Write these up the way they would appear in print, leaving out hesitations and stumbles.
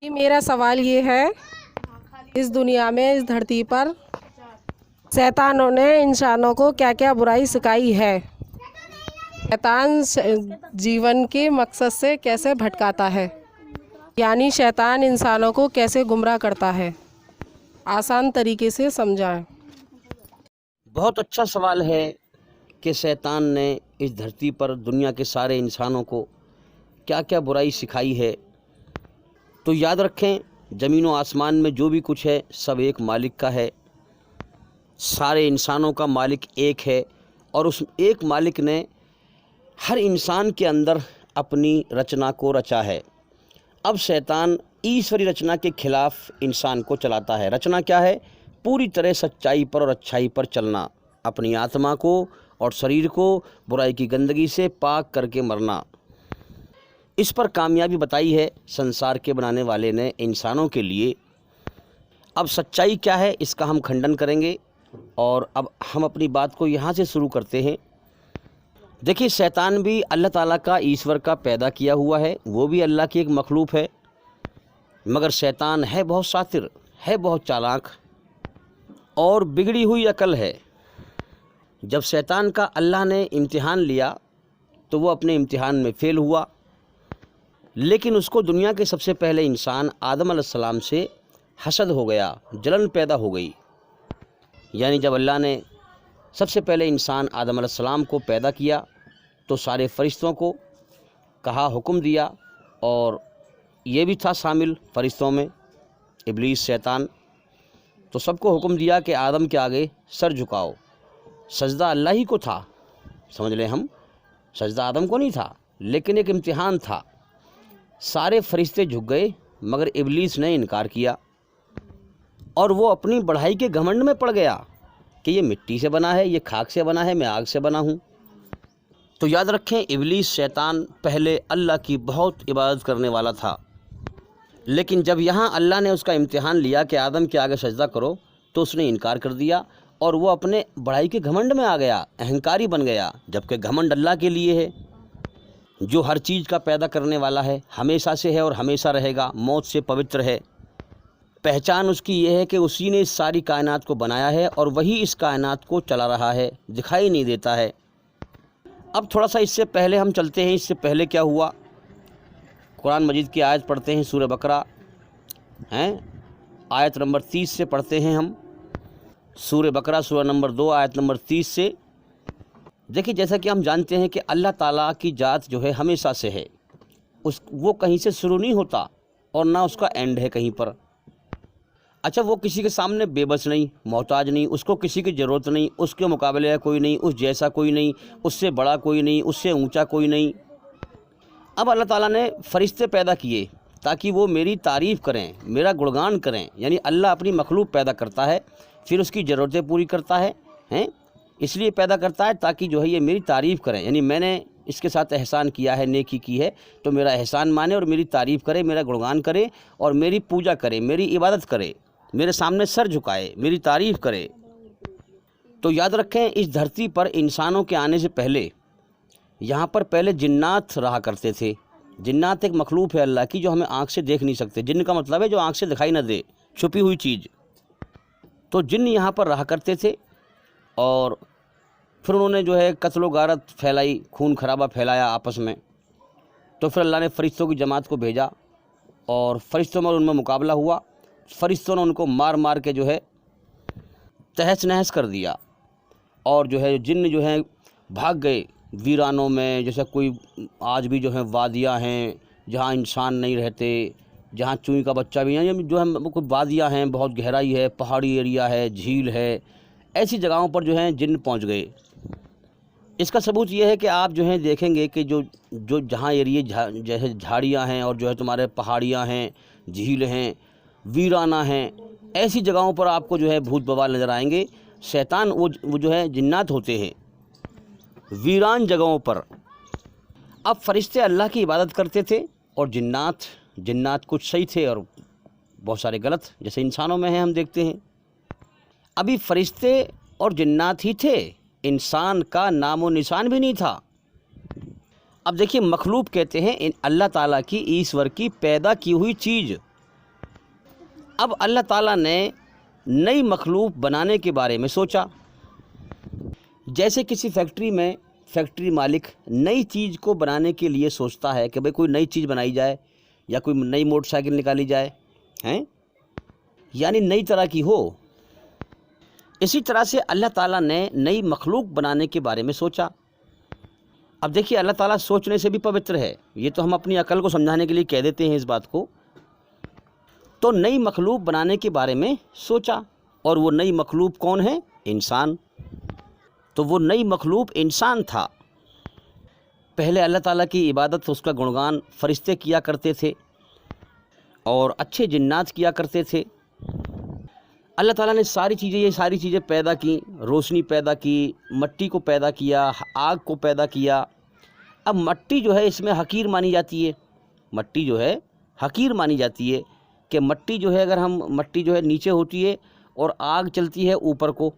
कि मेरा सवाल ये है, इस दुनिया में, इस धरती पर शैतानों ने इंसानों को क्या क्या बुराई सिखाई है। शैतान जीवन के मकसद से कैसे भटकाता है, यानी शैतान इंसानों को कैसे गुमराह करता है। आसान तरीके से समझाएं। बहुत अच्छा सवाल है कि शैतान ने इस धरती पर दुनिया के सारे इंसानों को क्या क्या बुराई सिखाई है। तो याद रखें, ज़मीन व आसमान में जो भी कुछ है सब एक मालिक का है। सारे इंसानों का मालिक एक है और उस एक मालिक ने हर इंसान के अंदर अपनी रचना को रचा है। अब शैतान ईश्वरी रचना के खिलाफ इंसान को चलाता है। रचना क्या है? पूरी तरह सच्चाई पर और अच्छाई पर चलना, अपनी आत्मा को और शरीर को बुराई की गंदगी से पाक करके मरना। इस पर कामयाबी बताई है संसार के बनाने वाले ने इंसानों के लिए। अब सच्चाई क्या है इसका हम खंडन करेंगे और अब हम अपनी बात को यहाँ से शुरू करते हैं। देखिए, शैतान भी अल्लाह ताला का, ईश्वर का पैदा किया हुआ है, वो भी अल्लाह की एक मखलूक है। मगर शैतान है बहुत शातिर, है बहुत चालाक और बिगड़ी हुई अकल है। जब शैतान का अल्लाह ने इम्तिहान लिया तो वो अपने इम्तिहान में फ़ेल हुआ, लेकिन उसको दुनिया के सबसे पहले इंसान आदम अलैहिस्सलाम से हसद हो गया, जलन पैदा हो गई। यानी जब अल्लाह ने सबसे पहले इंसान आदम अलैहिस्सलाम को पैदा किया तो सारे फरिश्तों को कहा, हुक्म दिया, और ये भी था शामिल फरिश्तों में इब्लीस शैतान, तो सबको हुक्म दिया कि आदम के आगे सर झुकाओ। सजदा अल्लाह ही को था, समझ लें हम, सजदा आदम को नहीं था, लेकिन एक इम्तिहान था। सारे फरिश्ते झुक गए मगर इब्लीस ने इनकार किया और वो अपनी बढ़ाई के घमंड में पड़ गया कि ये मिट्टी से बना है, ये खाक से बना है, मैं आग से बना हूँ। तो याद रखें, इब्लीस शैतान पहले अल्लाह की बहुत इबादत करने वाला था, लेकिन जब यहाँ अल्लाह ने उसका इम्तिहान लिया कि आदम के आगे सजदा करो तो उसने इनकार कर दिया और वो अपने बढ़ाई के घमंड में आ गया, अहंकारी बन गया। जबकि घमंड अल्लाह के लिए है जो हर चीज़ का पैदा करने वाला है, हमेशा से है और हमेशा रहेगा, मौत से पवित्र है। पहचान उसकी ये है कि उसी ने इस सारी कायनात को बनाया है और वही इस कायनात को चला रहा है, दिखाई नहीं देता है। अब थोड़ा सा इससे पहले हम चलते हैं, इससे पहले क्या हुआ। कुरान मजीद की आयत पढ़ते हैं, सूरह बकरा हैं, आयत नंबर 30 से पढ़ते हैं हम। सूरह बकरा सूरह नंबर 2 आयत नंबर 30 से। देखिए, जैसा कि हम जानते हैं कि अल्लाह ताला की ज़ात जो है हमेशा से है, वो कहीं से शुरू नहीं होता और ना उसका एंड है कहीं पर। अच्छा, वो किसी के सामने बेबस नहीं, मोहताज नहीं, उसको किसी की ज़रूरत नहीं, उसके मुकाबले का कोई नहीं, उस जैसा कोई नहीं, उससे बड़ा कोई नहीं, उससे ऊंचा कोई नहीं। अब अल्लाह ताला ने फरिश्ते पैदा किए ताकि वो मेरी तारीफ़ करें, मेरा गुणगान करें। यानी अल्लाह अपनी मखलूक पैदा करता है, फिर उसकी ज़रूरतें पूरी करता है, इसलिए पैदा करता है ताकि जो है ये मेरी तारीफ़ करें। यानी मैंने इसके साथ एहसान किया है, नेकी की है, तो मेरा एहसान माने और मेरी तारीफ़ करे, मेरा गुणगान करे और मेरी पूजा करे, मेरी इबादत करे, मेरे सामने सर झुकाए, मेरी तारीफ़ करे। तो याद रखें, इस धरती पर इंसानों के आने से पहले यहाँ पर पहले जिन्नात रहा करते थे। जिन्नात एक मखलूक है अल्लाह की जो हमें आँख से देख नहीं सकते। जिन्न का मतलब है जो आँख से दिखाई न दे, छुपी हुई चीज़। तो जिन्न यहाँ पर रहा करते थे और फिर उन्होंने जो है कत्ल व गारत फैलाई, खून खराबा फैलाया आपस में। तो फिर अल्लाह ने फरिश्तों की जमात को भेजा और फरिश्तों में उनमें मुकाबला हुआ। फरिश्तों ने उनको मार मार के जो है तहस नहस कर दिया और जो है जिन्न जो है भाग गए वीरानों में। जैसे कोई आज भी जो है वादियाँ हैं जहाँ इंसान नहीं रहते, जहाँ चूई का बच्चा भी है, जो है कोई वादियाँ हैं, बहुत गहराई है, पहाड़ी एरिया है, झील है, ऐसी जगहों पर जो है जिन्न पहुँच गए। इसका सबूत ये है कि आप जो है देखेंगे कि जो जहाँ एरिए जैसे झाड़ियाँ हैं और जो है तुम्हारे पहाड़ियाँ हैं, झील हैं, वीराना हैं, ऐसी जगहों पर आपको जो है भूत बवाल नज़र आएंगे। शैतान वो जो है जिन्नात होते हैं वीरान जगहों पर। अब फरिश्ते अल्लाह की इबादत करते थे और जिन्नात कुछ सही थे और बहुत सारे गलत, जैसे इंसानों में है हम देखते हैं। अभी फरिश्ते और जिन्नात ही थे, इंसान का नामो निशान भी नहीं था। अब देखिए, मखलूक कहते हैं अल्लाह ताला की, ईश्वर की पैदा की हुई चीज़, اب اللہ تعالیٰ نے نئی مخلوق بنانے کے بارے میں سوچا. جیسے کسی فیکٹری میں فیکٹری مالک نئی چیز کو بنانے کے لیے سوچتا ہے کہ بھئی کوئی نئی چیز بنائی جائے یا کوئی نئی موٹر سائیکل نکالی جائے ہیں، یعنی نئی طرح کی ہو. اسی طرح سے اللہ تعالیٰ نے نئی مخلوق بنانے کے بارے میں سوچا. اب دیکھیے اللہ تعالیٰ سوچنے سے بھی پوتر ہے، یہ تو ہم اپنی عقل کو سمجھانے کے لیے کہہ دیتے ہیں اس بات کو. تو نئی مخلوق بنانے کے بارے میں سوچا، اور وہ نئی مخلوق کون ہے؟ انسان. تو وہ نئی مخلوق انسان تھا. پہلے اللہ تعالیٰ کی عبادت، اس کا گنگان فرشتے کیا کرتے تھے اور اچھے جنات کیا کرتے تھے. اللہ تعالیٰ نے یہ ساری چیزیں پیدا کی، روشنی پیدا کی، مٹی کو پیدا کیا، آگ کو پیدا کیا. اب مٹی جو ہے اس میں حقیر مانی جاتی ہے، مٹی جو ہے حقیر مانی جاتی ہے کہ مٹی جو ہے، اگر ہم مٹی جو ہے نیچے ہوتی ہے اور آگ چلتی ہے اوپر کو،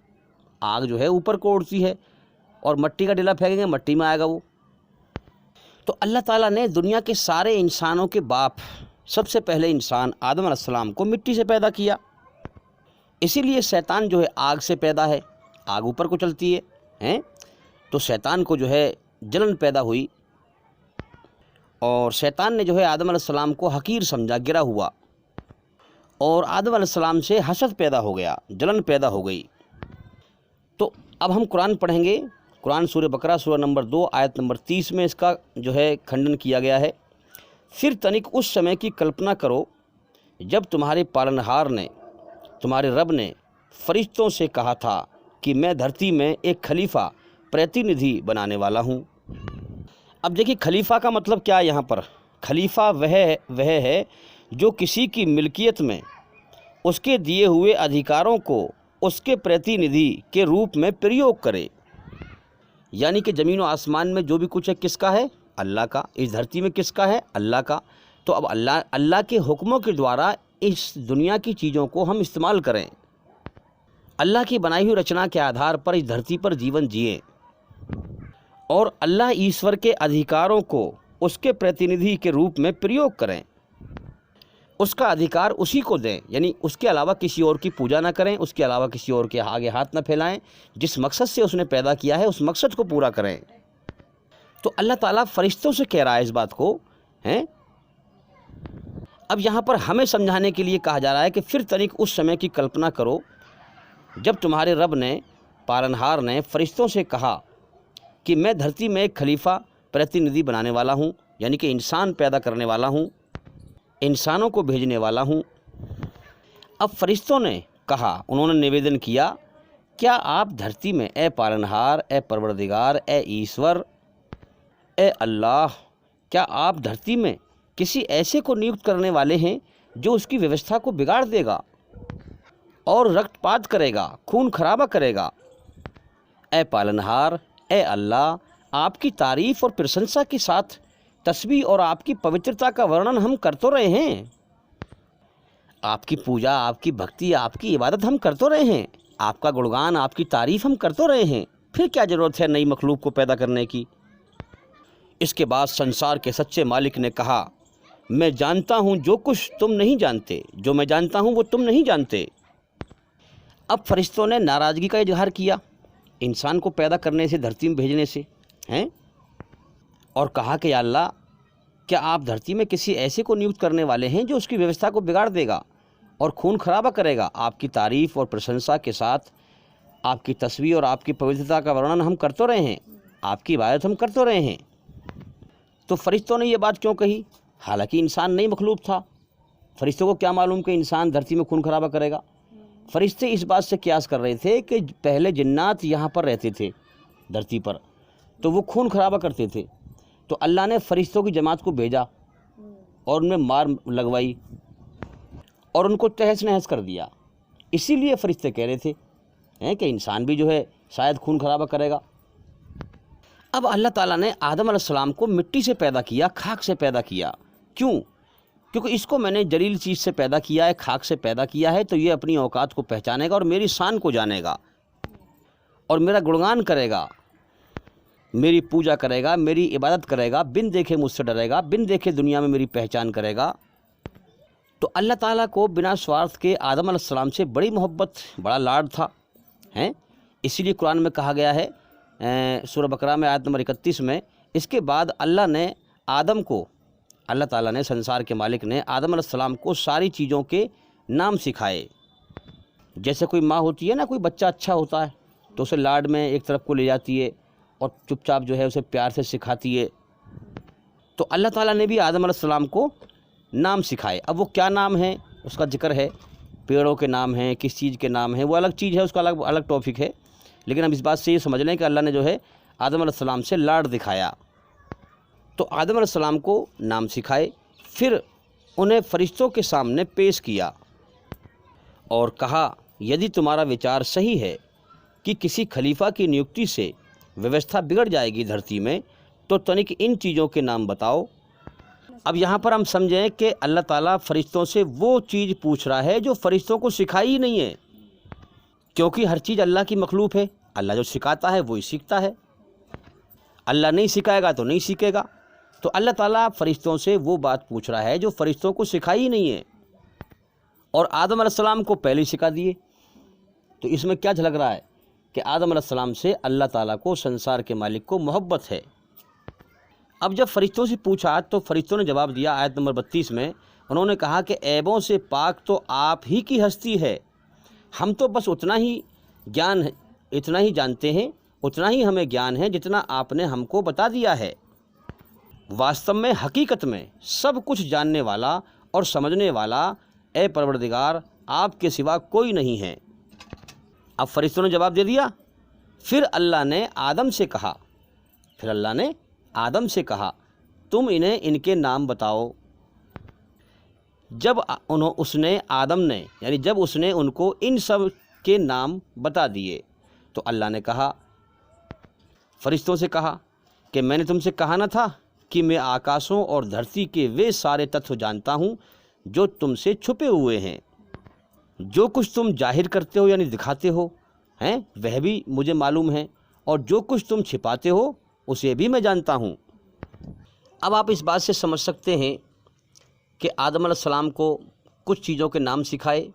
آگ جو ہے اوپر کو اڑتی ہے اور مٹی کا ڈلا پھینکیں گے مٹی میں آئے گا وہ. تو اللہ تعالیٰ نے دنیا کے سارے انسانوں کے باپ، سب سے پہلے انسان آدم علیہ السلام کو مٹی سے پیدا کیا. اسی لیے شیطان جو ہے آگ سے پیدا ہے، آگ اوپر کو چلتی ہے تو شیطان کو جو ہے جلن پیدا ہوئی، اور شیطان نے جو ہے آدم علیہ السلام کو حقیر سمجھا، گرا ہوا، اور آدم علیہ السلام سے حسد پیدا ہو گیا، جلن پیدا ہو گئی. تو اب ہم قرآن پڑھیں گے. قرآن سورہ بقرہ سورہ نمبر 2 آیت نمبر 30 میں اس کا جو ہے کھنڈن کیا گیا ہے. پھر تنک اس سمے کی کلپنا کرو جب تمہارے پالنہار نے، تمہارے رب نے فرشتوں سے کہا تھا کہ میں دھرتی میں ایک خلیفہ پرتیندھی بنانے والا ہوں. اب دیکھیے خلیفہ کا مطلب کیا ہے یہاں پر؟ خلیفہ وہ ہے جو کسی کی ملکیت میں اس کے دیے ہوئے ادھیکاروں کو اس کے پرتیندھی کے روپ میں پریوگ کرے. یعنی کہ زمین و آسمان میں جو بھی کچھ ہے کس کا ہے؟ اللہ کا. اس دھرتی میں کس کا ہے؟ اللہ کا. تو اب اللہ کے حکموں کے دوارا اس دنیا کی چیزوں کو ہم استعمال کریں، اللہ کی بنائی ہوئی رچنا کے آدھار پر اس دھرتی پر جیون جئیں، اور اللہ ایشور کے ادھیکاروں کو اس کے پرتیندھی کے روپ میں پریوگ کریں، اس کا ادھیکار اسی کو دیں. یعنی اس کے علاوہ کسی اور کی پوجا نہ کریں، اس کے علاوہ کسی اور کے آگے ہاتھ نہ پھیلائیں، جس مقصد سے اس نے پیدا کیا ہے اس مقصد کو پورا کریں. تو اللہ تعالیٰ فرشتوں سے کہہ رہا ہے اس بات کو ہیں. اب یہاں پر ہمیں سمجھانے کے لیے کہا جا رہا ہے کہ پھر تنک اس سمے کی کلپنا کرو جب تمہارے رب نے، پالنہار نے فرشتوں سے کہا کہ میں دھرتی میں ایک خلیفہ پرتیندھی بنانے والا ہوں، یعنی کہ انسان پیدا کرنے والا ہوں، انسانوں کو بھیجنے والا ہوں. اب فرشتوں نے کہا، انہوں نے نویدن کیا، کیا آپ دھرتی میں اے پالنہار، اے پروردگار، اے ایشور، اے اللہ، کیا آپ دھرتی میں کسی ایسے کو نیوکت کرنے والے ہیں جو اس کی ویوستھا کو بگاڑ دے گا اور رکت پات کرے گا، خون خرابہ کرے گا؟ اے پالنہار، اے اللہ، آپ کی تعریف اور پرشنسا کے ساتھ تسبیح اور آپ کی پوترتا کا ورنن ہم کر تو رہے ہیں، آپ کی پوجا، آپ کی بھکتی، آپ کی عبادت ہم کر تو رہے ہیں، آپ کا گڑگان، آپ کی تعریف ہم کر تو رہے ہیں، پھر کیا ضرورت ہے نئی مخلوق کو پیدا کرنے کی؟ اس کے بعد سنسار کے سچے مالک نے کہا، میں جانتا ہوں جو کچھ تم نہیں جانتے، جو میں جانتا ہوں وہ تم نہیں جانتے. اب فرشتوں نے ناراضگی کا اظہار کیا انسان کو پیدا کرنے سے، دھرتی میں بھیجنے سے ہیں، اور کہا کہ یا اللہ، کیا آپ دھرتی میں کسی ایسے کو نیوکت کرنے والے ہیں جو اس کی ویوستھا کو بگاڑ دے گا اور خون خرابہ کرے گا؟ آپ کی تعریف اور پرشنسا کے ساتھ آپ کی تسبیح اور آپ کی پوترتا کا ورنن ہم کر تو رہے ہیں، آپ کی عبادت ہم کر تو رہے ہیں. تو فرشتوں نے یہ بات کیوں کہی؟ حالانکہ انسان نئی مخلوق تھا. فرشتوں کو کیا معلوم کہ انسان دھرتی میں خون خرابہ کرے گا؟ فرشتے اس بات سے قیاس کر رہے تھے کہ پہلے جنات یہاں پر رہتے تھے دھرتی پر، تو وہ خون خرابہ کرتے تھے. تو اللہ نے فرشتوں کی جماعت کو بھیجا اور ان میں مار لگوائی اور ان کو تہس نہس کر دیا. اسی لیے فرشتے کہہ رہے تھے کہ انسان بھی جو ہے شاید خون خرابہ کرے گا. اب اللہ تعالیٰ نے آدم علیہ السلام کو مٹی سے پیدا کیا، خاک سے پیدا کیا. کیوں؟ کیونکہ اس کو میں نے جلیل چیز سے پیدا کیا ہے، خاک سے پیدا کیا ہے، تو یہ اپنی اوقات کو پہچانے گا اور میری شان کو جانے گا اور میرا گڑگان کرے گا، میری پوجا کرے گا، میری عبادت کرے گا، بن دیکھے مجھ سے ڈرے گا، بن دیکھے دنیا میں میری پہچان کرے گا. تو اللہ تعالیٰ کو بنا سوارتھ کے آدم علیہ السلام سے بڑی محبت، بڑا لاڈ تھا ہیں۔ اسی لیے قرآن میں کہا گیا ہے سورہ بقرہ میں آیت نمبر 31 میں، اس کے بعد اللہ نے آدم کو، اللہ تعالیٰ نے، سنسار کے مالک نے آدم علیہ السلام کو ساری چیزوں کے نام سکھائے۔ جیسے کوئی ماں ہوتی ہے نا، کوئی بچہ اچھا ہوتا ہے تو اسے لاڈ میں ایک طرف کو لے جاتی ہے اور چپ چاپ جو ہے اسے پیار سے سکھاتی ہے، تو اللہ تعالیٰ نے بھی آدم علیہ السلام کو نام سکھائے۔ اب وہ کیا نام ہیں اس کا ذکر ہے، پیڑوں کے نام ہیں، کس چیز کے نام ہیں، وہ الگ چیز ہے، اس کا الگ ٹاپک ہے، لیکن ہم اس بات سے یہ سمجھ لیں کہ اللہ نے جو ہے آدم علیہ السلام سے لاڈ دکھایا۔ تو آدم علیہ السلام کو نام سکھائے، پھر انہیں فرشتوں کے سامنے پیش کیا اور کہا یدی تمہارا وچار صحیح ہے کہ کسی خلیفہ کی نیوکتی سے ویوستھا بگڑ جائے گی دھرتی میں، تو تنک ان چیزوں کے نام بتاؤ۔ اب یہاں پر ہم سمجھیں کہ اللہ تعالیٰ فرشتوں سے وہ چیز پوچھ رہا ہے جو فرشتوں کو سکھائی ہی نہیں ہے، کیونکہ ہر چیز اللہ کی مخلوق ہے، اللہ جو سکھاتا ہے وہی سیکھتا ہے، اللہ نہیں سکھائے گا تو نہیں سیکھے گا۔ تو اللہ تعالیٰ فرشتوں سے وہ بات پوچھ رہا ہے جو فرشتوں کو سکھائی ہی نہیں ہے، اور آدم علیہ السلام کو پہلے سکھا دیے۔ تو اس میں کیا جھلک رہا ہے کہ آدم علیہ السلام سے اللہ تعالیٰ کو، سنسار کے مالک کو محبت ہے۔ اب جب فرشتوں سے پوچھا تو فرشتوں نے جواب دیا، آیت نمبر 32 میں انہوں نے کہا کہ عیبوں سے پاک تو آپ ہی کی ہستی ہے، ہم تو بس اتنا ہی جانتے ہیں، اتنا ہی ہمیں گیان ہے جتنا آپ نے ہم کو بتا دیا ہے۔ واستو میں، حقیقت میں سب کچھ جاننے والا اور سمجھنے والا اے پروردگار آپ کے سوا کوئی نہیں ہے۔ اب فرشتوں نے جواب دے دیا۔ پھر اللہ نے آدم سے کہا تم انہیں ان کے نام بتاؤ۔ جب اس نے ان کو ان سب کے نام بتا دیے تو اللہ نے کہا، فرشتوں سے کہا کہ میں نے تم سے کہا نہ تھا کہ میں آکاشوں اور دھرتی کے وہ سارے تتو جانتا ہوں جو تم سے چھپے ہوئے ہیں، جو کچھ تم ظاہر کرتے ہو یعنی دکھاتے ہو ہیں وہ بھی مجھے معلوم ہے، اور جو کچھ تم چھپاتے ہو اسے بھی میں جانتا ہوں۔ اب آپ اس بات سے سمجھ سکتے ہیں کہ آدم علیہ السلام کو کچھ چیزوں کے نام سکھائے،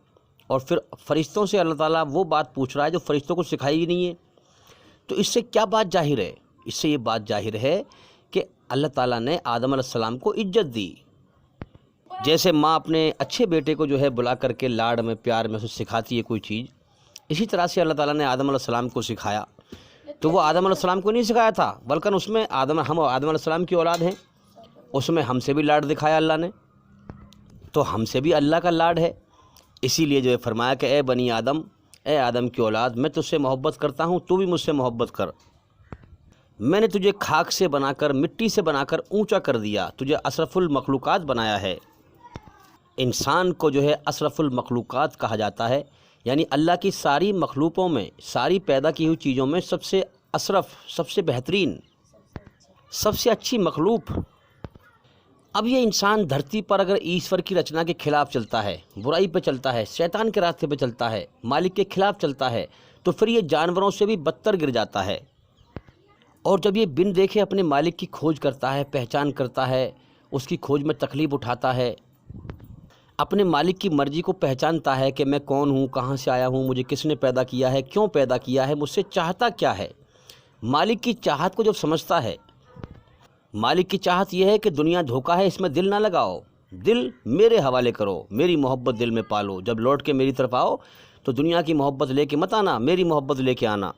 اور پھر فرشتوں سے اللہ تعالیٰ وہ بات پوچھ رہا ہے جو فرشتوں کو سکھائی ہی نہیں ہے۔ تو اس سے کیا بات ظاہر ہے؟ اس سے یہ بات ظاہر ہے کہ اللہ تعالیٰ نے آدم علیہ السلام کو عزت دی۔ جیسے ماں اپنے اچھے بیٹے کو جو ہے بلا کر کے لاڈ میں، پیار میں اسے سکھاتی ہے کوئی چیز، اسی طرح سے اللہ تعالیٰ نے آدم علیہ السلام کو سکھایا۔ تو وہ آدم علیہ السلام کو نہیں سکھایا تھا، بلکہ اس میں ہم آدم علیہ السلام کی اولاد ہیں، اس میں ہم سے بھی لاڈ دکھایا اللہ نے، تو ہم سے بھی اللہ کا لاڈ ہے۔ اسی لیے جو ہے فرمایا کہ اے بنی آدم، اے آدم کی اولاد، میں تجھ سے محبت کرتا ہوں، تو بھی مجھ سے محبت کر۔ میں نے تجھے خاک سے بنا کر، مٹی سے بنا کر اونچا کر دیا، تجھے اشرف المخلوقات بنایا ہے۔ انسان کو جو ہے اشرف المخلوقات کہا جاتا ہے، یعنی اللہ کی ساری مخلوقوں میں، ساری پیدا کی ہوئی چیزوں میں سب سے اشرف، سب سے بہترین، سب سے اچھی مخلوق۔ اب یہ انسان دھرتی پر اگر ایشور کی رچنا کے خلاف چلتا ہے، برائی پہ چلتا ہے، شیطان کے راستے پہ چلتا ہے، مالک کے خلاف چلتا ہے، تو پھر یہ جانوروں سے بھی بدتر گر جاتا ہے۔ اور جب یہ بن دیکھے اپنے مالک کی کھوج کرتا ہے، پہچان کرتا ہے، اس کی کھوج میں تکلیف اٹھاتا ہے، اپنے مالک کی مرضی کو پہچانتا ہے کہ میں کون ہوں، کہاں سے آیا ہوں، مجھے کس نے پیدا کیا ہے، کیوں پیدا کیا ہے، مجھ سے چاہتا کیا ہے، مالک کی چاہت کو جب سمجھتا ہے، مالک کی چاہت یہ ہے کہ دنیا دھوکہ ہے، اس میں دل نہ لگاؤ، دل میرے حوالے کرو، میری محبت دل میں پالو، جب لوٹ کے میری طرف آؤ تو دنیا کی محبت لے کے مت آنا، میری محبت لے کے آنا۔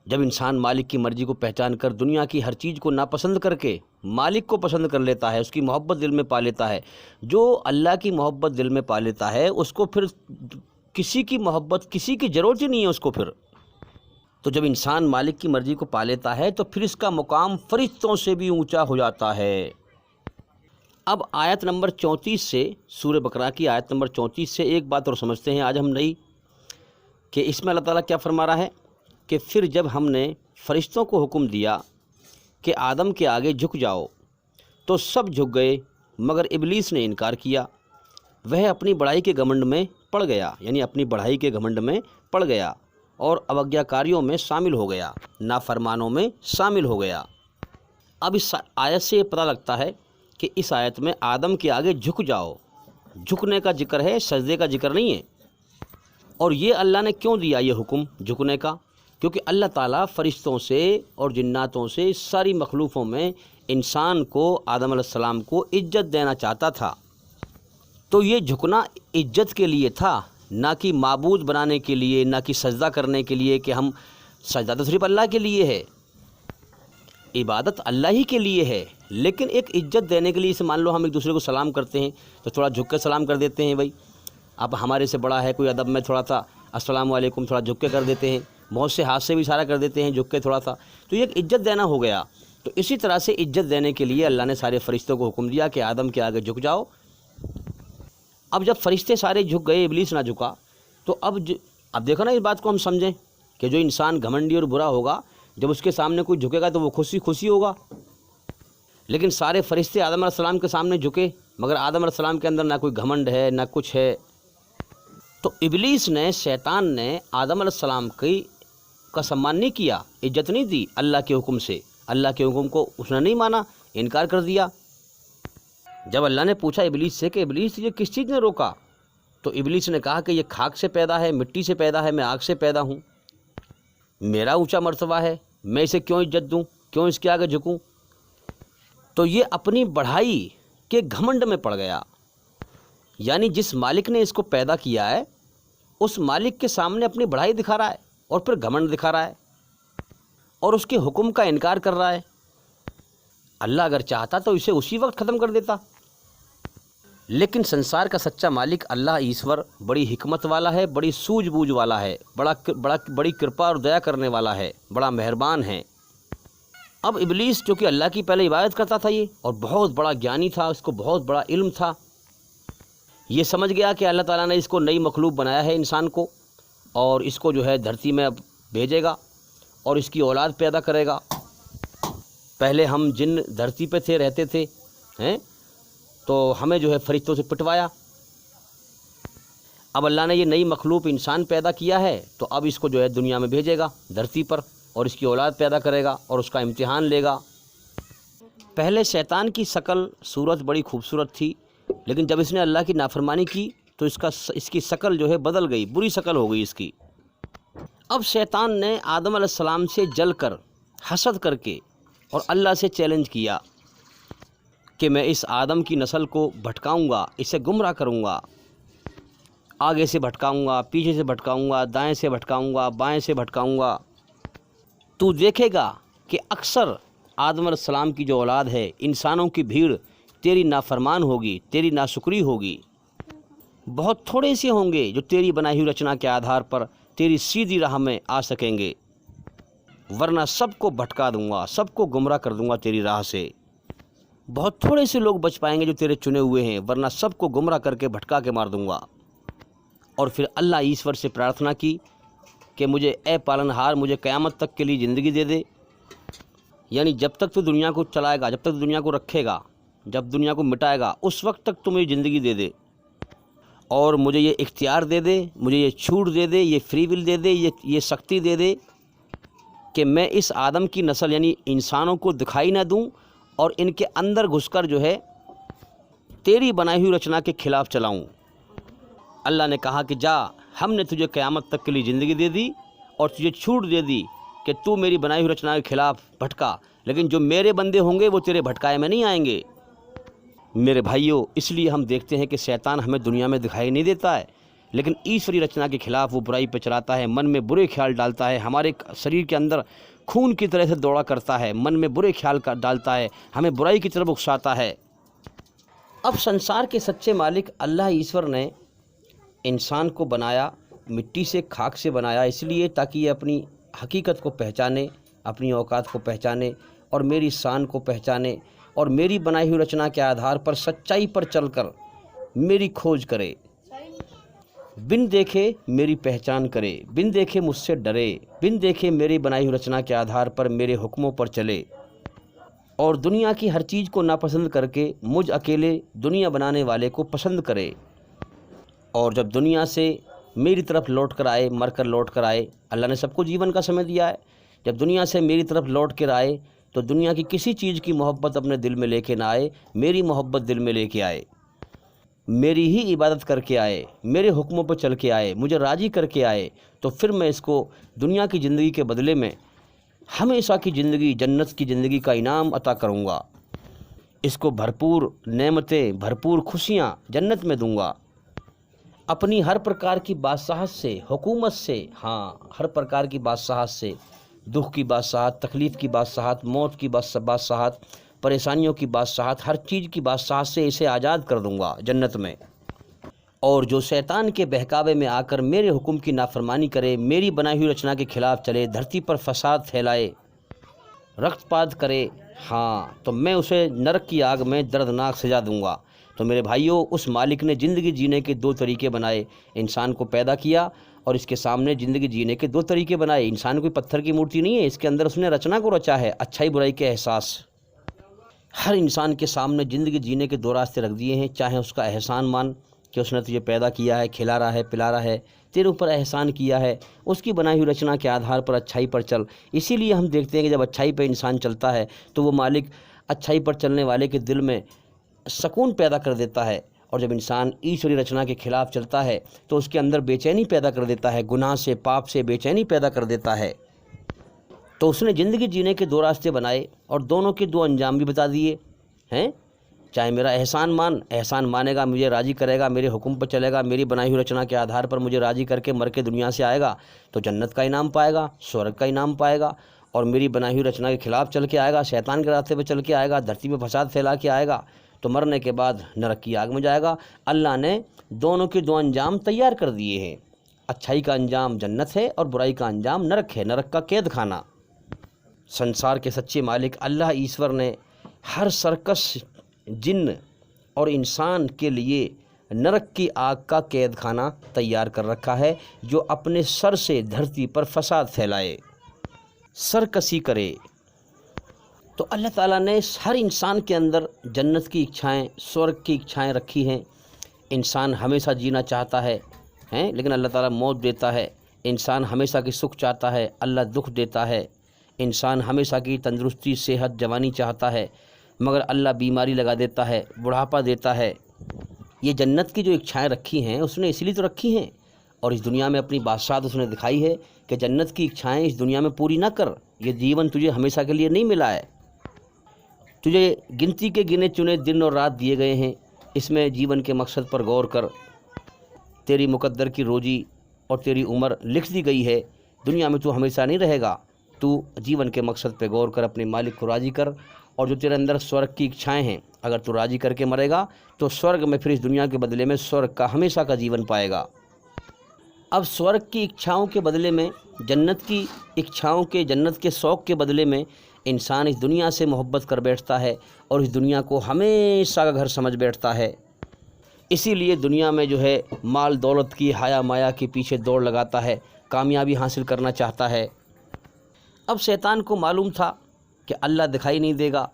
جب انسان مالک کی مرضی کو پہچان کر دنیا کی ہر چیز کو ناپسند کر کے مالک کو پسند کر لیتا ہے، اس کی محبت دل میں پا لیتا ہے، جو اللہ کی محبت دل میں پا لیتا ہے اس کو پھر کسی کی محبت، کسی کی ضرورت ہی نہیں ہے اس کو پھر۔ تو جب انسان مالک کی مرضی کو پا لیتا ہے تو پھر اس کا مقام فرشتوں سے بھی اونچا ہو جاتا ہے۔ اب آیت نمبر 34 سے، سورہ بقرہ کی آیت نمبر 34 سے ایک بات اور سمجھتے ہیں آج ہم نئی، کہ اس میں اللہ تعالیٰ کیا فرما رہا ہے کہ پھر جب ہم نے فرشتوں کو حکم دیا کہ آدم کے آگے جھک جاؤ تو سب جھک گئے مگر ابلیس نے انکار کیا، وہ اپنی بڑائی کے گھمنڈ میں پڑ گیا، یعنی اپنی بڑائی کے گھمنڈ میں پڑ گیا اور اوگیاکاریوں میں شامل ہو گیا، نافرمانوں میں شامل ہو گیا۔ اب اس آیت سے یہ پتہ لگتا ہے کہ اس آیت میں آدم کے آگے جھک جاؤ، جھکنے کا ذکر ہے، سجدے کا ذکر نہیں ہے۔ اور یہ اللہ نے کیوں دیا یہ حکم جھکنے کا؟ کیونکہ اللہ تعالیٰ فرشتوں سے اور جناتوں سے ساری مخلوقوں میں انسان کو، آدم علیہ السلام کو عزت دینا چاہتا تھا۔ تو یہ جھکنا عزت کے لیے تھا، نہ کہ معبود بنانے کے لیے، نہ کہ سجدہ کرنے کے لیے، کہ ہم سجدہ تو صرف اللہ کے لیے ہے، عبادت اللہ ہی کے لیے ہے، لیکن ایک عزت دینے کے لیے، اسے مان لو ہم ایک دوسرے کو سلام کرتے ہیں تو تھوڑا جھک کے سلام کر دیتے ہیں، بھائی اب ہمارے سے بڑا ہے کوئی ادب میں تھوڑا سا السلام علیکم تھوڑا جھک کے کر دیتے ہیں، بہت سے ہاتھ سے بھی اشارہ کر دیتے ہیں جھک کے تھوڑا سا، تو یہ ایک عزت دینا ہو گیا۔ تو اسی طرح سے عزت دینے کے لیے اللہ نے سارے فرشتوں کو حکم دیا کہ آدم کے آگے جھک جاؤ۔ اب جب فرشتے سارے جھک گئے، ابلیس نہ جھکا، تو اب دیکھو نا، اس بات کو ہم سمجھیں کہ جو انسان گھمنڈی اور برا ہوگا، جب اس کے سامنے کوئی جھکے گا تو وہ خوشی ہوگا، لیکن سارے فرشتے آدم علیہ السلام کے سامنے جھکے، مگر آدم علیہ السلام کے اندر نہ کوئی گھمنڈ ہے نہ کچھ ہے۔ تو ابلیس نے، شیطان نے آدم علیہ السلام کا سمان نہیں کیا، عزت نہیں دی اللہ کے حکم سے، اللہ کے حکم کو اس نے نہیں مانا، انکار کر دیا۔ جب اللہ نے پوچھا ابلیس سے کہ ابلیس یہ کس چیز نے روکا، تو ابلیس نے کہا کہ یہ خاک سے پیدا ہے، مٹی سے پیدا ہے، میں آگ سے پیدا ہوں، میرا اونچا مرتبہ ہے، میں اسے کیوں عزت دوں، کیوں اس کے آگے جھکوں؟ تو یہ اپنی بڑھائی کے گھمنڈ میں پڑ گیا، یعنی جس مالک نے اس کو پیدا کیا ہے اس مالک کے سامنے اپنی بڑھائی دکھا رہا ہے اور پھر گھمنڈ دکھا رہا ہے اور اس کے حکم کا انکار کر رہا ہے۔ اللہ اگر چاہتا تو اسے اسی وقت ختم کر دیتا، لیکن سنسار کا سچا مالک اللہ ایشور بڑی حکمت والا ہے، بڑی سوجھ بوجھ والا ہے، بڑی کرپا اور دیا کرنے والا ہے، بڑا مہربان ہے۔ اب ابلیس جو کہ اللہ کی پہلے عبادت کرتا تھا یہ، اور بہت بڑا گیانی تھا، اس کو بہت بڑا علم تھا، یہ سمجھ گیا کہ اللہ تعالیٰ نے اس کو نئی مخلوق بنایا ہے انسان کو، اور اس کو جو ہے دھرتی میں اب بھیجے گا اور اس کی اولاد پیدا کرے گا۔ پہلے ہم جن دھرتی پہ تھے، رہتے تھے، تو ہمیں جو ہے فرشتوں سے پٹوایا، اب اللہ نے یہ نئی مخلوق انسان پیدا کیا ہے، تو اب اس کو جو ہے دنیا میں بھیجے گا دھرتی پر، اور اس کی اولاد پیدا کرے گا اور اس کا امتحان لے گا۔ پہلے شیطان کی شکل صورت بڑی خوبصورت تھی، لیکن جب اس نے اللہ کی نافرمانی کی تو اس کی شکل جو ہے بدل گئی، بری شکل ہو گئی اس کی۔ اب شیطان نے آدم علیہ السلام سے جل کر، حسد کر کے، اور اللہ سے چیلنج کیا کہ میں اس آدم کی نسل کو بھٹکاؤں گا، اسے گمراہ کروں گا، آگے سے بھٹکاؤں گا، پیچھے سے بھٹکاؤں گا، دائیں سے بھٹکاؤں گا، بائیں سے بھٹکاؤں گا، تو دیکھے گا کہ اکثر آدم علیہ السلام کی جو اولاد ہے، انسانوں کی بھیڑ تیری نافرمان ہوگی، تیری ناشکری ہوگی، بہت تھوڑے سے ہوں گے جو تیری بنائی ہوئی رچنا کے آدھار پر تیری سیدھی راہ میں آ سکیں گے، ورنہ سب کو بھٹکا دوں گا، سب کو گمراہ کر دوں گا تیری راہ سے۔ بہت تھوڑے سے لوگ بچ پائیں گے جو تیرے چنے ہوئے ہیں، ورنہ سب کو گمراہ کر کے بھٹکا کے مار دوں گا۔ اور پھر اللہ ایشور سے پرارتھنا کی کہ مجھے اے پالنہار، مجھے قیامت تک کے لیے زندگی دے دے، یعنی جب تک تو دنیا کو چلائے گا، جب تک دنیا کو رکھے گا، جب دنیا کو مٹائے گا، اس وقت تک تو مجھے زندگی دے دے، اور مجھے یہ اختیار دے دے، مجھے یہ چھوٹ دے دے، یہ فری ول دے دے، یہ سختی دے دے کہ میں اس آدم کی نسل یعنی انسانوں کو دکھائی نہ دوں اور ان کے اندر گھس کر جو ہے تیری بنائی ہوئی رچنا کے خلاف چلاؤں۔ اللہ نے کہا کہ جا، ہم نے تجھے قیامت تک کے لیے زندگی دے دی اور تجھے چھوٹ دے دی کہ تو میری بنائی ہوئی رچنا کے خلاف بھٹکا، لیکن جو میرے بندے ہوں گے وہ تیرے بھٹکائے میں نہیں آئیں گے۔ میرے بھائیوں، اس لیے ہم دیکھتے ہیں کہ شیطان ہمیں دنیا میں دکھائی نہیں دیتا ہے، لیکن ایشوری رچنا کے خلاف وہ برائی پہ چلاتا ہے، من میں برے خیال ڈالتا ہے، ہمارے شریر کے اندر خون کی طرح سے دوڑا کرتا ہے، من میں برے خیال ڈالتا ہے، ہمیں برائی کی طرف اکساتا ہے۔ اب سنسار کے سچے مالک اللہ ایشور نے انسان کو بنایا، مٹی سے، خاک سے بنایا، اس لیے تاکہ یہ اپنی حقیقت کو پہچانے، اپنی اوقات کو پہچانے اور میری شان کو پہچانے اور میری بنائی ہوئی رچنا کے آدھار پر سچائی پر چل کر میری کھوج کرے، بن دیکھے میری پہچان کرے، بن دیکھے مجھ سے ڈرے، بن دیکھے میری بنائی ہوئی رچنا کے آدھار پر میرے حکموں پر چلے، اور دنیا کی ہر چیز کو ناپسند کر کے مجھ اکیلے دنیا بنانے والے کو پسند کرے، اور جب دنیا سے میری طرف لوٹ کر آئے، مر کر لوٹ کر آئے، اللہ نے سب کو جیون کا سمے دیا ہے، جب دنیا سے میری طرف لوٹ کر آئے تو دنیا کی کسی چیز کی محبت اپنے دل میں لے کے نہ آئے، میری محبت دل میں لے کے آئے۔ मेरी ही इबादत करके आए, मेरे हुक्मों पर चल के आए, मुझे राज़ी करके आए, तो फिर मैं इसको दुनिया की ज़िंदगी के बदले में हमेशा की ज़िंदगी, जन्नत की ज़िंदगी का इनाम अता करूँगा। इसको भरपूर नेमतें, भरपूर खुशियाँ जन्नत में दूँगा। अपनी हर प्रकार की बादशाहत से, हुकूमत से, हाँ हर प्रकार की बादशाहत से, दुख की बादशाहत, तकलीफ़ की बादशाहत, मौत की बादशाहत, परेशानियों की बादशाहत, हर चीज़ की बादशाहत से इसे आज़ाद कर दूंगा जन्नत में। और जो शैतान के बहकावे में आकर मेरे हुक्म की नाफरमानी करे, मेरी बनाई हुई रचना के खिलाफ़ चले, धरती पर फसाद फैलाए, रक्तपात करे, हाँ तो मैं उसे नरक की आग में दर्दनाक सजा दूंगा। तो मेरे भाइयों, उस मालिक ने ज़िंदगी जीने के दो तरीके बनाए। इंसान को पैदा किया और इसके सामने ज़िंदगी जीने के दो तरीके बनाए। इंसान कोई पत्थर की मूर्ति नहीं है, इसके अंदर उसने रचना को रचा है, अच्छाई बुराई के एहसास। हर इंसान के सामने ज़िंदगी जीने के दो रास्ते रख दिए हैं। चाहे उसका एहसान मान कि उसने तुझे पैदा किया है, खिला रहा है, पिला रहा है, तेरे ऊपर एहसान किया है, उसकी बनाई हुई रचना के आधार पर अच्छाई पर चल। इसीलिए हम देखते हैं कि जब अच्छाई पर इंसान चलता है तो वो मालिक अच्छाई पर चलने वाले के दिल में सुकून पैदा कर देता है, और जब इंसान ईश्वरी रचना के खिलाफ़ चलता है तो उसके अंदर बेचैनी पैदा कर देता है, गुनाह से, पाप से बेचैनी पैदा कर देता है। तो उसने ज़िंदगी जीने के दो रास्ते बनाए और दोनों के दो अंजाम भी बता दिए हैं। चाहे मेरा एहसान मानेगा, मुझे राज़ी करेगा, मेरे हुक्म पर चलेगा, मेरी बनाई हुई रचना के आधार पर मुझे राज़ी करके मर के दुनिया से आएगा तो जन्नत का इनाम पाएगा, स्वर्ग का इनाम पाएगा। और मेरी बनाई हुई रचना के खिलाफ़ चल के आएगा, शैतान के रास्ते पर चल के आएगा, धरती पर फसाद फैला के आएगा, तो मरने के बाद नरक की आग में जाएगा। अल्लाह ने दोनों के दो अंजाम तैयार कर दिए हैं। अच्छाई का अंजाम जन्नत है और बुराई का अंजाम नरक है, नरक का कैद खाना। संसार के सच्चे मालिक अल्लाह ईश्वर ने हर सर्कस, जिन्न और इंसान के लिए नरक की आग का कैद खाना तैयार कर रखा है, जो अपने सर से धरती पर फसाद फैलाए, सरकसी करे। तो अल्लाह ताला ने हर इंसान के अंदर जन्नत की इच्छाएं, स्वर्ग की इच्छाएं रखी हैं। इंसान हमेशा जीना चाहता है, लेकिन अल्लाह ताला मौत देता है। इंसान हमेशा की सुख चाहता है, अल्लाह दुख देता है। इंसान हमेशा की तंदुरुस्ती, सेहत, जवानी चाहता है, मगर अल्लाह बीमारी लगा देता है, बुढ़ापा देता है। ये जन्नत की जो इच्छाएं रखी हैं उसने इसलिए तो रखी हैं, और इस दुनिया में अपनी बादशाहत उसने दिखाई है कि जन्नत की इच्छाएं इस दुनिया में पूरी ना कर। ये जीवन तुझे हमेशा के लिए नहीं मिला है, तुझे गिनती के गिने चुने दिन और रात दिए गए हैं। इसमें जीवन के मकसद पर गौर कर। तेरी मुकद्दर की रोजी और तेरी उम्र लिख दी गई है। दुनिया में तू हमेशा नहीं रहेगा। तू जीवन के मकसद पे गौर कर, अपने मालिक को राज़ी कर, और जो तेरे अंदर स्वर्ग की इच्छाएं हैं, अगर तू राज़ी करके मरेगा तो स्वर्ग में फिर इस दुनिया के बदले में स्वर्ग का हमेशा का जीवन पाएगा। अब स्वर्ग की इच्छाओं के बदले में, जन्नत की इच्छाओं के, जन्नत के शौक़ के बदले में इंसान इस दुनिया से मोहब्बत कर बैठता है और इस दुनिया को हमेशा का घर समझ बैठता है। इसीलिए दुनिया में जो है माल दौलत की, हाया माया के पीछे दौड़ लगाता है, कामयाबी हासिल करना चाहता है। अब शैतान को मालूम था कि अल्लाह दिखाई नहीं देगा,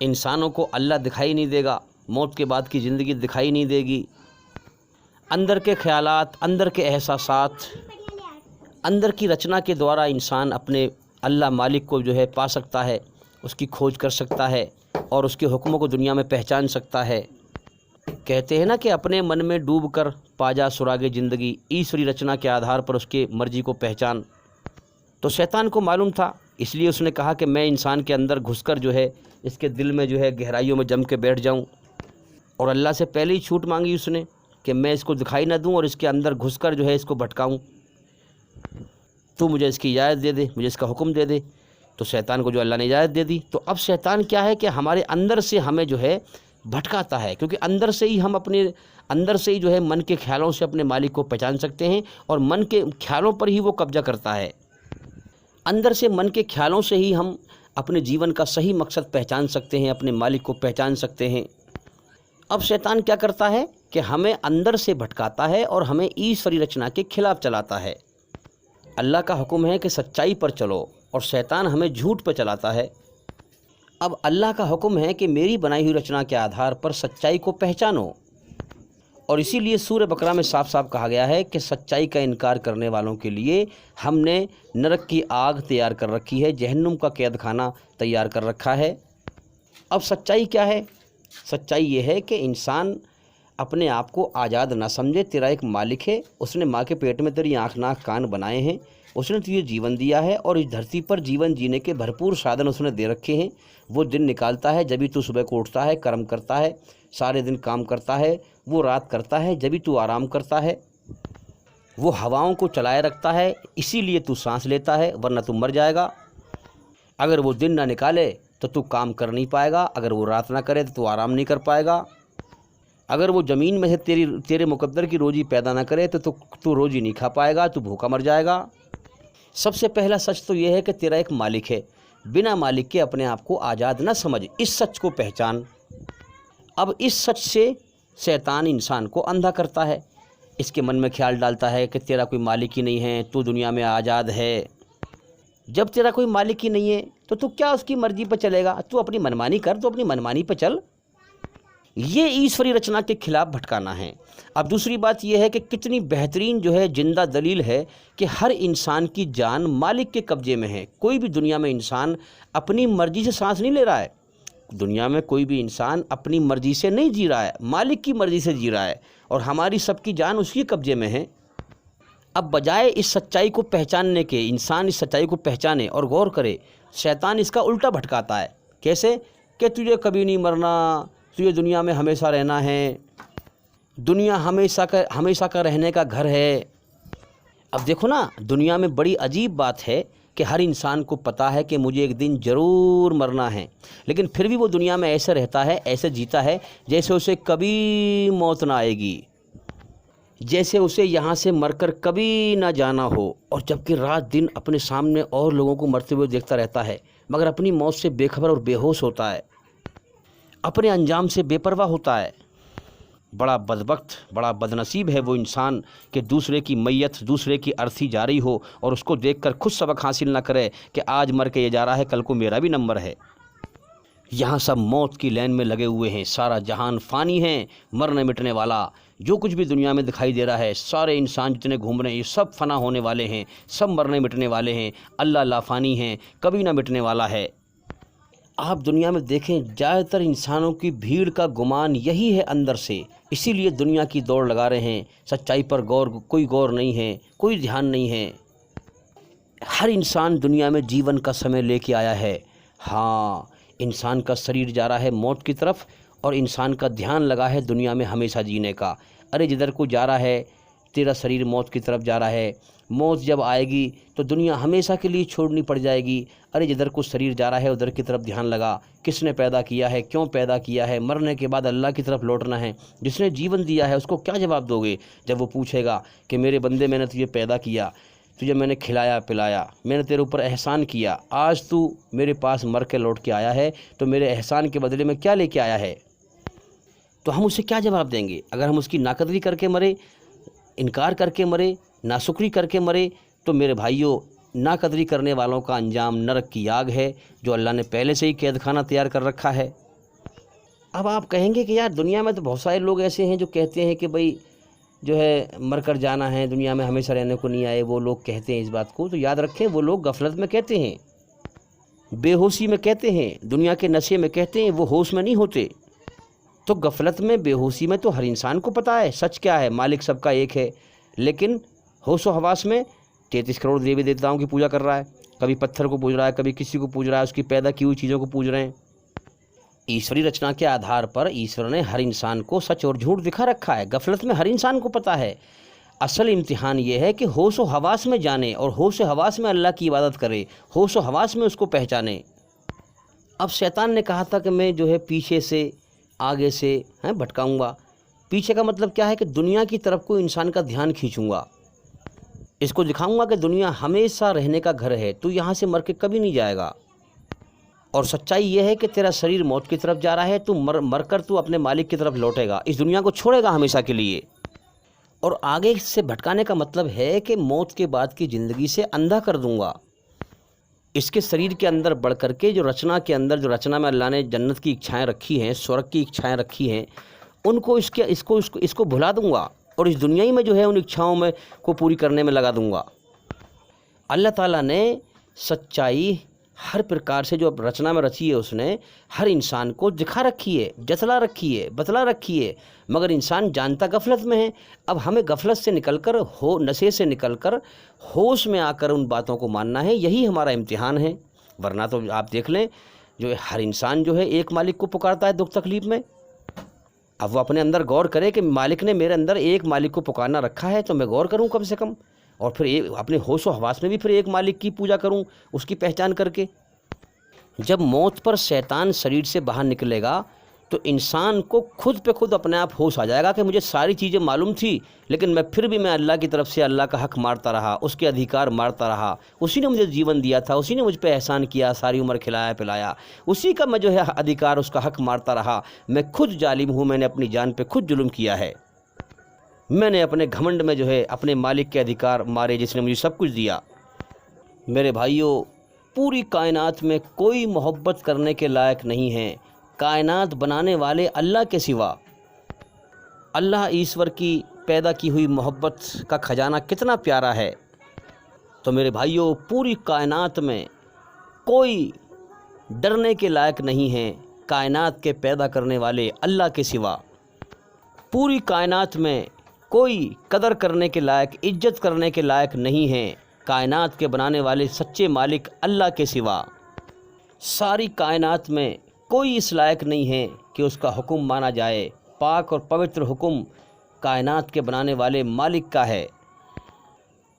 इंसानों को अल्लाह दिखाई नहीं देगा, मौत के बाद की ज़िंदगी दिखाई नहीं देगी। अंदर के ख्यालात, अंदर के एहसासात, अंदर की रचना के द्वारा इंसान अपने अल्लाह मालिक को जो है पा सकता है, उसकी खोज कर सकता है और उसके हुक्मों को दुनिया में पहचान सकता है। कहते हैं ना कि अपने मन में डूब कर पाजा सुरागे ज़िंदगी, ईश्वरी रचना के आधार पर उसके मर्जी को पहचान। तो शैतान को मालूम था, इसलिए उसने कहा कि मैं इंसान के अंदर घुसकर जो है इसके दिल में जो है गहराइयों में जम के बैठ जाऊं। और अल्लाह से पहले ही छूट मांगी उसने कि मैं इसको दिखाई ना दूं और इसके अंदर घुसकर जो है इसको भटकाऊं। तू मुझे इसकी इजाज़त दे दे, मुझे इसका हुक्म दे दे। तो शैतान को जो अल्लाह ने इजाज़त दे दी। तो अब शैतान क्या है कि हमारे अंदर से हमें जो है भटकाता है, क्योंकि अंदर से ही हम अपने अंदर से ही जो है मन के ख्यालों से अपने मालिक को पहचान सकते हैं, और मन के ख्यालों पर ही वो कब्जा करता है। अंदर से, मन के ख्यालों से ही हम अपने जीवन का सही मकसद पहचान सकते हैं, अपने मालिक को पहचान सकते हैं। अब शैतान क्या करता है कि हमें अंदर से भटकाता है और हमें ईश्वरी रचना के खिलाफ चलाता है। अल्लाह का हुक्म है कि सच्चाई पर चलो, और शैतान हमें झूठ पर चलाता है। अब अल्लाह का हुक्म है कि मेरी बनाई हुई रचना के आधार पर सच्चाई को पहचानो, और इसीलिए सूरह बकरा में साफ साफ कहा गया है कि सच्चाई का इनकार करने वालों के लिए हमने नरक की आग तैयार कर रखी है, जहन्नुम का कैद खाना तैयार कर रखा है। अब सच्चाई क्या है? सच्चाई ये है कि इंसान अपने आप को आज़ाद ना समझे। तेरा एक मालिक है, उसने माँ के पेट में तेरी आँख नाक कान बनाए हैं, उसने तुझे जीवन दिया है और इस धरती पर जीवन जीने के भरपूर साधन उसने दे रखे हैं। वो दिन निकालता है जब भी तू सुबह को उठता है, कर्म करता है, सारे दिन काम करता है। वो रात करता है जब भी तू आराम करता है। वो हवाओं को चलाए रखता है, इसीलिए तू सांस लेता है, वरना तू मर जाएगा। अगर वो दिन ना निकाले तो तू काम कर नहीं पाएगा, अगर वो रात ना करे तो तू आराम नहीं कर पाएगा। अगर वो ज़मीन में से तेरे मुकद्दर की रोज़ी पैदा ना करे तो तू रोज़ी नहीं खा पाएगा, तू भूखा मर जाएगा। सबसे पहला सच तो ये है कि तेरा एक मालिक है। बिना मालिक के अपने आप को आज़ाद ना समझ, इस सच को पहचान। अब इस सच से शैतान इंसान को अंधा करता है, इसके मन में ख्याल डालता है कि तेरा कोई मालिक ही नहीं है, तू दुनिया में आज़ाद है। जब तेरा कोई मालिक ही नहीं है तो तू क्या उसकी मर्ज़ी पर चलेगा? तू अपनी मनमानी कर, तो अपनी मनमानी पर चल। ये ईश्वरी रचना के खिलाफ भटकाना है। अब दूसरी बात यह है कि कितनी बेहतरीन जो है जिंदा दलील है कि हर इंसान की जान मालिक के कब्जे में है। कोई भी दुनिया में इंसान अपनी मर्ज़ी से सांस नहीं ले रहा है। दुनिया में कोई भी इंसान अपनी मर्ज़ी से नहीं जी रहा है, मालिक की मर्ज़ी से जी रहा है, और हमारी सबकी जान उसके कब्जे में है। अब बजाय इस सच्चाई को पहचानने के, इंसान इस सच्चाई को पहचाने और गौर करे, शैतान इसका उल्टा भटकाता है। कैसे? कि तुझे कभी नहीं मरना, तुझे दुनिया में हमेशा रहना है, दुनिया हमेशा का रहने का घर है। अब देखो ना, दुनिया में बड़ी अजीब बात है कि हर इंसान को पता है कि मुझे एक दिन ज़रूर मरना है, लेकिन फिर भी वो दुनिया में ऐसे रहता है, ऐसे जीता है जैसे उसे कभी मौत ना आएगी, जैसे उसे यहाँ से मरकर कभी ना जाना हो। और जबकि रात दिन अपने सामने और लोगों को मरते हुए देखता रहता है, मगर अपनी मौत से बेखबर और बेहोश होता है, अपने अंजाम से बेपरवाह होता है। बड़ा बदबख्त, बड़ा बदनसीब है वो इंसान कि दूसरे की मैयत, दूसरे की अर्थी जा रही हो और उसको देखकर खुद सबक हासिल ना करे कि आज मर के ये जा रहा है, कल को मेरा भी नंबर है। यहाँ सब मौत की लाइन में लगे हुए हैं। सारा जहान फ़ानी है, मरने मिटने वाला। जो कुछ भी दुनिया में दिखाई दे रहा है, सारे इंसान जितने घूम रहे हैं, ये सब फना होने वाले हैं, सब मरने मिटने वाले हैं। अल्लाह लाफ़ानी है, कभी ना मिटने वाला है। आप दुनिया में देखें, ज़्यादातर इंसानों की भीड़ का गुमान यही है अंदर से, इसीलिए दुनिया की दौड़ लगा रहे हैं। सच्चाई पर कोई गौर नहीं है, कोई ध्यान नहीं है। हर इंसान दुनिया में जीवन का समय लेके आया है। हाँ, इंसान का शरीर जा रहा है मौत की तरफ और इंसान का ध्यान लगा है दुनिया में हमेशा जीने का। अरे जिधर को जा रहा है, तेरा शरीर मौत की तरफ जा रहा है। मौत जब आएगी तो दुनिया हमेशा के लिए छोड़नी पड़ जाएगी। अरे जिधर को शरीर जा रहा है उधर की तरफ ध्यान लगा। किसने पैदा किया है, क्यों पैदा किया है? मरने के बाद अल्लाह की तरफ लौटना है। जिसने जीवन दिया है उसको क्या जवाब दोगे जब वो पूछेगा कि मेरे बंदे, मैंने तुझे पैदा किया, तुझे मैंने खिलाया पिलाया, मैंने तेरे ऊपर एहसान किया, आज तू मेरे पास मर के लौट के आया है, तो मेरे एहसान के बदले में क्या लेके आया है? तो हम उसे क्या जवाब देंगे? अगर हम उसकी नाकदरी करके मरे, इनकार करके मरे, नाशुक्री करके मरे, तो मेरे भाइयों, नाकदरी करने वालों का अंजाम नरक की आग है, जो अल्लाह ने पहले से ही कैद खाना तैयार कर रखा है। अब आप कहेंगे कि यार दुनिया में तो बहुत सारे लोग ऐसे हैं जो कहते हैं कि भाई जो है मर कर जाना है, दुनिया में हमेशा रहने को नहीं आए। वो लोग कहते हैं इस बात को, तो याद रखें वो लोग गफलत में कहते हैं, बेहोशी में कहते हैं, दुनिया के नशे में कहते हैं, वो होश में नहीं होते। तो गफलत में, बेहोशी में तो हर इंसान को पता है सच क्या है, मालिक सबका एक है। लेकिन होश व हवास में 33 करोड़ देवी देवताओं की पूजा कर रहा है, कभी पत्थर को पूज रहा है, कभी किसी को पूज रहा है, उसकी पैदा की हुई चीज़ों को पूज रहे हैं। ईश्वरी रचना के आधार पर ईश्वर ने हर इंसान को सच और झूठ दिखा रखा है। गफलत में हर इंसान को पता है। असल इम्तिहान ये है कि होश व हवास में जाने और होश व हवास में अल्लाह की इबादत करे, होश व हवास में उसको पहचाने। अब शैतान ने कहा था कि मैं जो है पीछे से, आगे से भटकाऊँगा। पीछे का मतलब क्या है? कि दुनिया की तरफ को इंसान का ध्यान खींचूँगा, इसको दिखाऊँगा कि दुनिया हमेशा रहने का घर है, तू यहाँ से मर के कभी नहीं जाएगा। और सच्चाई यह है कि तेरा शरीर मौत की तरफ जा रहा है, तू मरकर तू अपने मालिक की तरफ लौटेगा, इस दुनिया को छोड़ेगा हमेशा के लिए। और आगे से भटकाने का मतलब है कि मौत के बाद की ज़िंदगी से अंधा कर दूंगा। इसके शरीर के अंदर बढ़ करके जो रचना के अंदर, जो रचना में अल्लाह ने जन्नत की इच्छाएं रखी हैं, स्वर्ग की इच्छाएं रखी हैं, उनको इसको भुला दूंगा और इस दुनिया ही में जो है उन इच्छाओं में को पूरी करने में लगा दूंगा। अल्लाह ताला ने सच्चाई, हर प्रकार से जो रचना में रची है उसने हर इंसान को दिखा रखी है, जतला रखी है, बतला रखी है, मगर इंसान जानता गफलत में है। अब हमें गफलत से निकलकर नशे से निकलकर होश में आकर उन बातों को मानना है, यही हमारा इम्तिहान है। वरना तो आप देख लें, जो हर इंसान जो है एक मालिक को पुकारता है दुख तकलीफ़ में। अब वो अपने अंदर गौर करे कि मालिक ने मेरे अंदर एक मालिक को पुकारना रखा है, तो मैं गौर करूं कम से कम, और फिर अपने होश व हवास में भी फिर एक मालिक की पूजा करूं, उसकी पहचान करके। जब मौत पर शैतान शरीर से बाहर निकलेगा तो इंसान को खुद पे खुद अपने आप होश आ जाएगा कि मुझे सारी चीज़ें मालूम थी, लेकिन मैं अल्लाह की तरफ से अल्लाह का हक़ मारता रहा, उसके अधिकार मारता रहा। उसी ने मुझे जीवन दिया था, उसी ने मुझ पे एहसान किया, सारी उम्र खिलाया पिलाया, उसी का मैं जो है अधिकार, उसका हक़ मारता रहा। मैं खुद जालिम हूँ, मैंने अपनी जान पे खुद जुल्म किया है। मैंने अपने घमंड में जो है अपने मालिक के अधिकार मारे जिसने मुझे सब कुछ दिया। मेरे भाइयों, पूरी कायनात में कोई मोहब्बत करने के लायक नहीं है कायनात बनाने वाले अल्लाह के सिवा। अल्लाह ईश्वर की पैदा की हुई मोहब्बत का ख़जाना कितना प्यारा है। तो मेरे भाइयों, पूरी कायनात में कोई डरने के लायक नहीं है कायनात के पैदा करने वाले अल्लाह के सिवा। पूरी कायनात में कोई कदर करने के लायक, इज्जत करने के लायक नहीं है कायनात के बनाने वाले सच्चे मालिक अल्लाह के सिवा। सारी कायनात में कोई इस लायक नहीं है कि उसका हुक्म माना जाए। पाक और पवित्र हुक्म कायनात के बनाने वाले मालिक का है।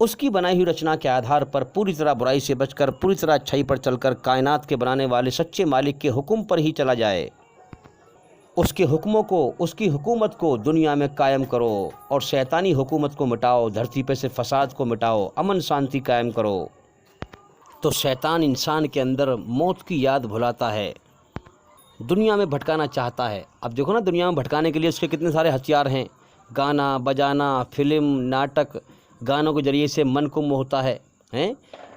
उसकी बनाई हुई रचना के आधार पर पूरी तरह बुराई से बचकर पूरी तरह अच्छाई पर चलकर कायनात के बनाने वाले सच्चे मालिक के हुक्म पर ही चला जाए। उसके हुक्मों को, उसकी हुकूमत को दुनिया में कायम करो और शैतानी हुकूमत को मिटाओ, धरती पे से फसाद को मिटाओ, अमन शांति कायम करो। तो शैतान इंसान के अंदर मौत की याद भुलाता है, दुनिया में भटकाना चाहता है। अब देखो ना, दुनिया में भटकाने के लिए उसके कितने सारे हथियार हैं। गाना बजाना, फिल्म, नाटक, गानों के ज़रिए से मन को मोहता है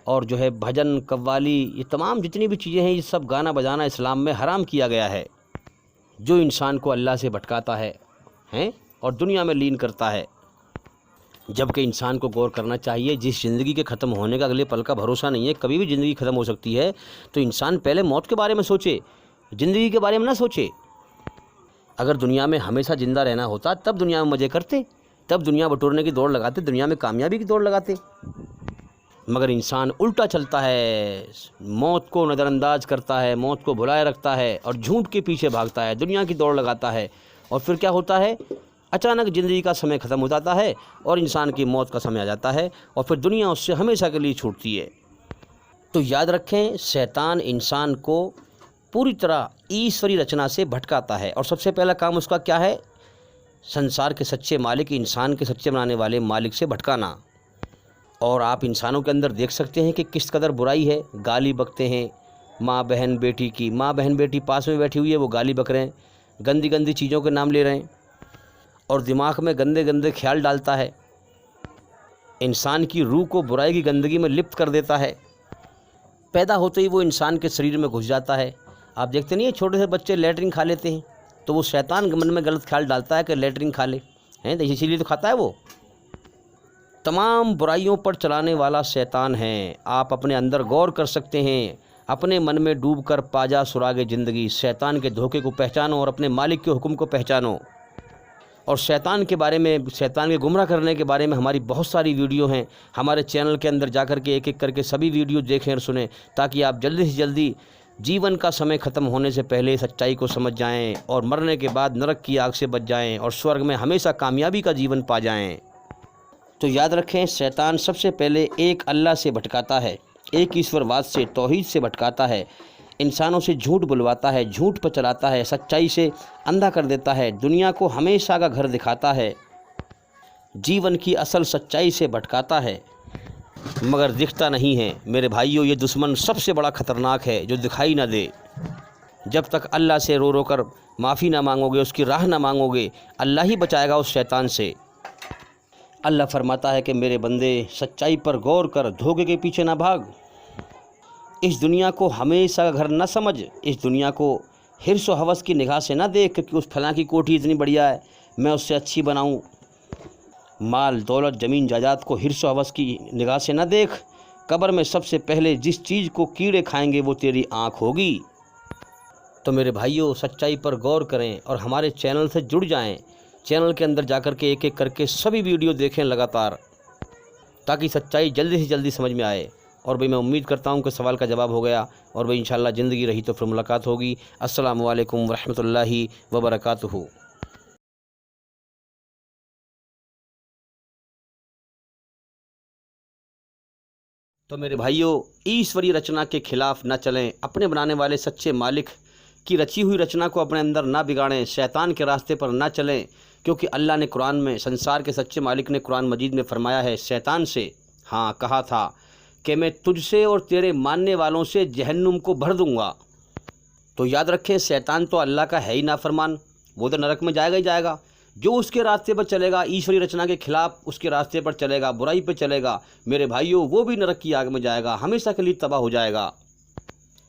और जो है भजन, कव्वाली, ये तमाम जितनी भी चीज़ें हैं, ये सब गाना बजाना इस्लाम में हराम किया गया है, जो इंसान को अल्लाह से भटकाता है और दुनिया में लीन करता है। जबकि इंसान को गौर करना चाहिए, जिस ज़िंदगी के ख़त्म होने का अगले पल का भरोसा नहीं है, कभी भी ज़िंदगी ख़त्म हो सकती है, तो इंसान पहले मौत के बारे में सोचे, ज़िंदगी के बारे में ना सोचे। अगर दुनिया में हमेशा ज़िंदा रहना होता तब दुनिया में मज़े करते, तब दुनिया बटोरने की दौड़ लगाते, दुनिया में कामयाबी की दौड़ लगाते। मगर इंसान उल्टा चलता है, मौत को नज़रअंदाज करता है, मौत को भुलाए रखता है और झूठ के पीछे भागता है, दुनिया की दौड़ लगाता है। और फिर क्या होता है, अचानक ज़िंदगी का समय ख़त्म हो जाता है और इंसान की मौत का समय आ जाता है और फिर दुनिया उससे हमेशा के लिए छूटती है। तो याद रखें, शैतान इंसान को पूरी तरह ईश्वरी रचना से भटकाता है और सबसे पहला काम उसका क्या है, संसार के सच्चे मालिक, इंसान के सच्चे बनाने वाले मालिक से भटकाना। और आप इंसानों के अंदर देख सकते हैं कि किस कदर बुराई है। गाली बकते हैं माँ बहन बेटी की, माँ बहन बेटी पास में बैठी हुई है, वो गाली बक रहे हैं, गंदी गंदी चीज़ों के नाम ले रहे हैं और दिमाग में गंदे गंदे ख्याल डालता है, इंसान की रूह को बुराई की गंदगी में लिप्त कर देता है। पैदा होते ही वो इंसान के शरीर में घुस जाता है। आप देखते नहीं है, छोटे से बच्चे लेटरिन खा लेते हैं तो वो शैतान मन में गलत ख्याल डालता है कि लेटरिन खा ले, हैं, तो इसीलिए तो खाता है वो। तमाम बुराइयों पर चलाने वाला शैतान है। आप अपने अंदर गौर कर सकते हैं, अपने मन में डूबकर पाजा सुरागे ज़िंदगी, शैतान के धोखे को पहचानो और अपने मालिक के हुक्म को पहचानो। और शैतान के बारे में, शैतान के गुमराह करने के बारे में हमारी बहुत सारी वीडियो हैं। हमारे चैनल के अंदर जाकर के एक एक करके सभी वीडियो देखें और सुनें, ताकि आप जल्दी से जल्दी जीवन का समय ख़त्म होने से पहले सच्चाई को समझ जाएं और मरने के बाद नरक की आग से बच जाएं और स्वर्ग में हमेशा कामयाबी का जीवन पा जाएं। तो याद रखें, शैतान सबसे पहले एक अल्लाह से भटकाता है, एक ईश्वरवाद से, तौहीद से भटकाता है, इंसानों से झूठ बुलवाता है, झूठ पर चलाता है, सच्चाई से अंधा कर देता है, दुनिया को हमेशा का घर दिखाता है, जीवन की असल सच्चाई से भटकाता है मगर दिखता नहीं है। मेरे भाइयों, ये दुश्मन सबसे बड़ा ख़तरनाक है जो दिखाई ना दे। जब तक अल्लाह से रो रो कर माफ़ी ना मांगोगे, उसकी राह ना मांगोगे, अल्लाह ही बचाएगा उस शैतान से। अल्लाह फरमाता है कि मेरे बंदे, सच्चाई पर गौर कर, धोखे के पीछे ना भाग, इस दुनिया को हमेशा घर न समझ, इस दुनिया को हिर्स व हवस की निगाह से ना देख कि उस फलां की कोठी इतनी बढ़िया है, मैं उससे अच्छी बनाऊं। माल दौलत ज़मीन जायदाद को हिर्स व हवस की निगाह से ना देख, قبر میں سب سے پہلے جس چیز کو کیڑے کھائیں گے وہ تیری آنکھ ہوگی۔ تو میرے بھائیوں، سچائی پر غور کریں اور ہمارے چینل سے جڑ جائیں۔ چینل کے اندر جا کر کے ایک ایک کر کے سبھی ویڈیو دیکھیں لگاتار، تاکہ سچائی جلدی سے جلدی سمجھ میں آئے۔ اور میں امید کرتا ہوں کہ سوال کا جواب ہو گیا، اور انشاءاللہ زندگی رہی تو پھر ملاقات ہوگی۔ السلام علیکم ورحمۃ اللہ وبرکاتہ۔ تو میرے بھائیوں، ایشوری رچنا کے خلاف نہ چلیں، اپنے بنانے والے سچے مالک کی رچی ہوئی رچنا کو اپنے اندر نہ بگاڑیں، شیطان کے راستے پر نہ چلیں، کیونکہ اللہ نے قرآن میں، سنسار کے سچے مالک نے قرآن مجید میں فرمایا ہے شیطان سے، ہاں کہا تھا کہ میں تجھ سے اور تیرے ماننے والوں سے جہنم کو بھر دوں گا۔ تو یاد رکھیں، شیطان تو اللہ کا ہے ہی نافرمان، وہ تو نرک میں جائے گا ہی جائے گا۔ جو اس کے راستے پر چلے گا، ایشوری رچنا کے خلاف اس کے راستے پر چلے گا، برائی پہ چلے گا، میرے بھائیوں وہ بھی نرک کی آگ میں جائے گا، ہمیشہ کے لیے تباہ ہو جائے گا۔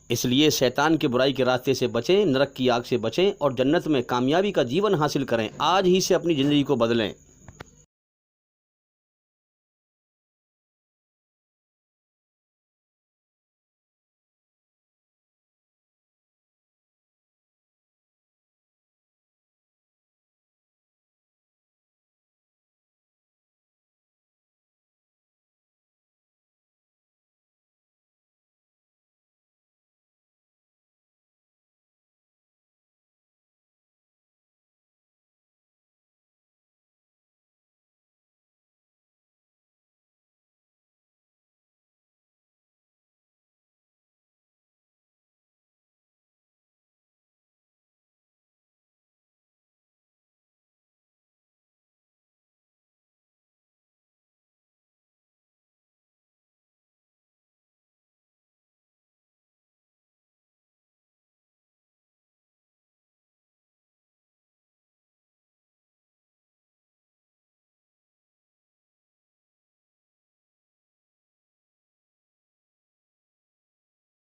اس لیے شیطان کی برائی کے راستے سے بچیں، نرک کی آگ سے بچیں، اور جنت میں کامیابی کا جیون حاصل کریں۔ آج ہی سے اپنی زندگی کو بدلیں۔